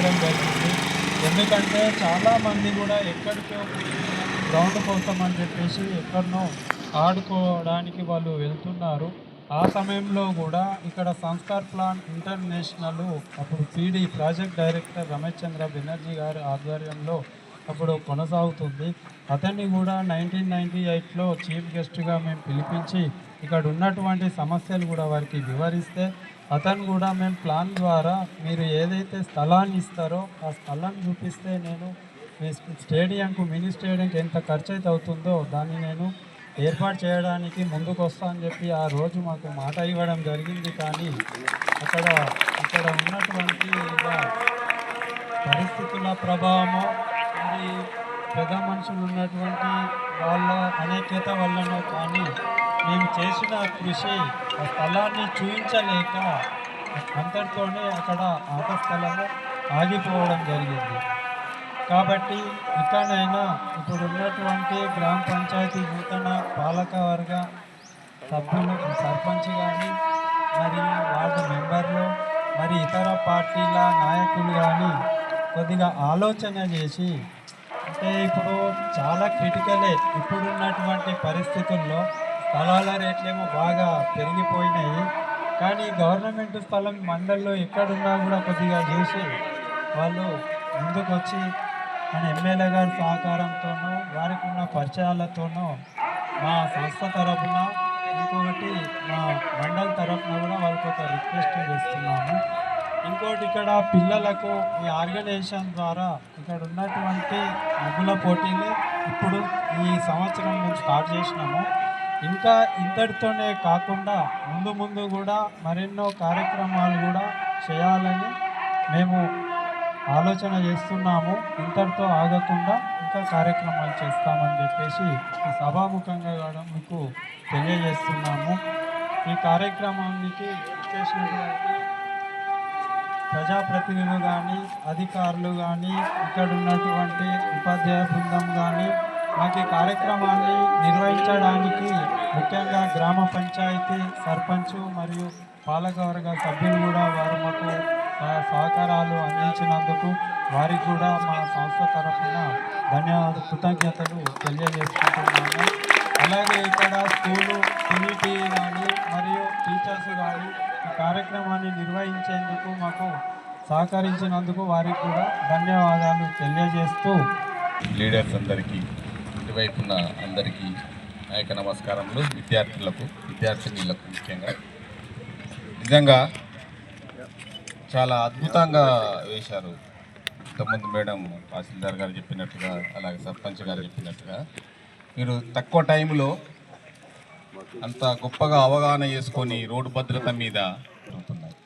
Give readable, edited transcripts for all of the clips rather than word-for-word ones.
చేయడం జరిగింది. ఎందుకంటే చాలామంది కూడా ఎక్కడికో గ్రౌండ్ కోసం అని చెప్పేసి ఎక్కడనో ఆడుకోవడానికి వాళ్ళు వెళ్తున్నారు. ఆ సమయంలో కూడా ఇక్కడ సంస్కార్ ప్లాన్ ఇంటర్నేషనల్ అప్పుడు పీడీ ప్రాజెక్ట్ డైరెక్టర్ రమేష్ చంద్ర బెనర్జీ గారి ఆధ్వర్యంలో అప్పుడు కొనసాగుతుంది. అతన్ని కూడా 1998లో చీఫ్ గెస్ట్గా మేము పిలిపించి ఇక్కడ ఉన్నటువంటి సమస్యలు కూడా వారికి వివరిస్తే అతను కూడా మేము ప్లాన్ ద్వారా మీరు ఏదైతే స్థలాన్ని ఇస్తారో ఆ స్థలాన్ని చూపిస్తే నేను మీ స్టేడియంకు మినీ స్టేడియంకి ఎంత ఖర్చు అయితే అవుతుందో దాన్ని నేను ఏర్పాటు చేయడానికి ముందుకు వస్తా అని చెప్పి ఆ రోజు మాకు మాట ఇవ్వడం జరిగింది. కానీ ఇక్కడ ఉన్నటువంటి పరిస్థితుల ప్రభావము మరి పెద్ద మనుషులు ఉన్నటువంటి వాళ్ళ అనేక్యత వల్లనో కానీ మేము చేసిన కృషి ఆ స్థలాన్ని చూపించలేక అంతటితోనే అక్కడ ఆట స్థలము ఆగిపోవడం జరిగింది. కాబట్టి ఇకనైనా ఇప్పుడు ఉన్నటువంటి గ్రామ పంచాయతీ నూతన పాలకవర్గ సభ్యులు సర్పంచ్ కానీ మరియు వార్డు మెంబర్లు మరి ఇతర పార్టీల నాయకులు కానీ కొద్దిగా ఆలోచన చేసి అంటే ఇప్పుడు చాలా క్రిటికలే ఇప్పుడున్నటువంటి పరిస్థితుల్లో స్థలాల రేట్లేమో బాగా పెరిగిపోయినాయి. కానీ గవర్నమెంట్ స్థలం మండల్లో ఎక్కడున్నా కూడా కొద్దిగా చూసి వాళ్ళు ముందుకు వచ్చి మన ఎమ్మెల్యే గారి సహకారంతోనూ వారికి ఉన్న పరిచయాలతోనూ మా సంస్థ తరఫున ఇంకొకటి మా మండల్ తరఫున కూడా వాళ్ళకి ఒక రిక్వెస్ట్ చేస్తున్నాము. ఇంకోటి ఇక్కడ పిల్లలకు ఈ ఆర్గనైజేషన్ ద్వారా ఇక్కడ ఉన్నటువంటి ముగ్గుల పోటీలు ఇప్పుడు ఈ సంవత్సరం మేము స్టార్ట్ చేసినాము. ఇంకా ఇంతటితోనే కాకుండా ముందు కూడా మరెన్నో కార్యక్రమాలు కూడా చేయాలని మేము ఆలోచన చేస్తున్నాము. ఇంతటితో ఆగకుండా ఇంకా కార్యక్రమాలు చేస్తామని చెప్పేసి ఈ సభాముఖంగా కూడా మీకు తెలియజేస్తున్నాము. ఈ కార్యక్రమానికి చేసినటువంటి ప్రజాప్రతినిధులు కానీ అధికారులు కానీ ఇక్కడ ఉన్నటువంటి ఉపాధ్యాయ బృందం కానీ మాకు ఈ కార్యక్రమాన్ని నిర్వహించడానికి ముఖ్యంగా గ్రామ పంచాయతీ సర్పంచ్ మరియు పాలకవర్గ సభ్యులు కూడా వారు మాకు సహకారాలు అందించినందుకు వారికి కూడా మా సంస్థ తరఫున కృతజ్ఞతలు తెలియజేసుకుంటున్నాము. అలాగే ఇక్కడ స్కూలు కమ్యూనిటీ కానీ మరియు టీచర్స్ కానీ ఈ కార్యక్రమాన్ని నిర్వహించేందుకు మాకు సహకరించినందుకు వారికి కూడా ధన్యవాదాలు తెలియజేస్తూ లీడర్స్ అందరికీ ఇటువైపున్న అందరికీ నా యొక్క నమస్కారములు. విద్యార్థినులకు ముఖ్యంగా నిజంగా చాలా అద్భుతంగా వేశారు. ఇంతకుముందు మేడం తహసీల్దార్ గారు చెప్పినట్టుగా అలాగే సర్పంచ్ గారు చెప్పినట్టుగా మీరు తక్కువ టైంలో అంత గొప్పగా అవగాహన చేసుకొని రోడ్డు భద్రత మీద ఉంటున్నారు.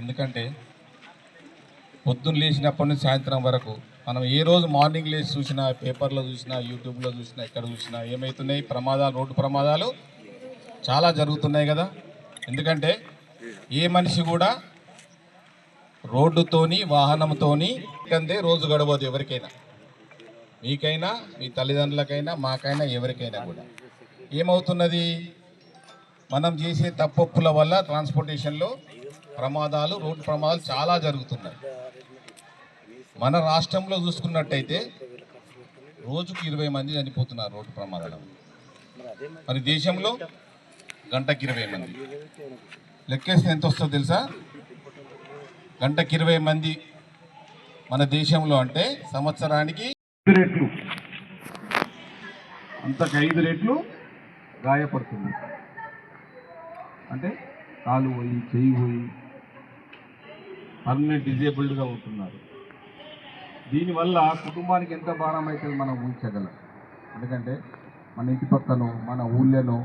ఎందుకంటే పొద్దున్న లేచినప్పటి నుంచి సాయంత్రం వరకు మనం ఏ రోజు మార్నింగ్ లేచి చూసినా, పేపర్లో చూసినా, యూట్యూబ్లో చూసినా, ఎక్కడ చూసినా ఏమవుతున్నాయి ప్రమాదాలు, రోడ్డు ప్రమాదాలు చాలా జరుగుతున్నాయి కదా. ఎందుకంటే ఏ మనిషి కూడా రోడ్డుతోని వాహనంతోని కంటే రోజు గడవదు. ఎవరికైనా, మీకైనా, మీ తల్లిదండ్రులకైనా, మాకైనా, ఎవరికైనా కూడా ఏమవుతున్నది, మనం చేసే తప్పొప్పుల వల్ల ట్రాన్స్పోర్టేషన్లో ప్రమాదాలు, రోడ్డు ప్రమాదాలు చాలా జరుగుతున్నాయి. మన రాష్ట్రంలో చూసుకున్నట్టయితే రోజుకు 20 మంది చనిపోతున్నారు రోడ్డు ప్రమాదాలు. మరి దేశంలో గంటకి 20 మంది. లెక్కేస్తే ఎంత వస్తుందో తెలుసా? గంటకి 20 మంది మన దేశంలో అంటే సంవత్సరానికి 5 రెట్లు, అంతకు 5 రెట్లు గాయపడుతుంది. అంటే కాలు పోయి, చెయ్యి పోయి పర్మనెంట్ డిజేబుల్డ్గా ఉంటున్నారు. దీనివల్ల కుటుంబానికి ఎంత భారం అవుతుంది మనం ఊహించగలం. ఎందుకంటే మన ఇంటి పక్కనో మన ఊళ్ళో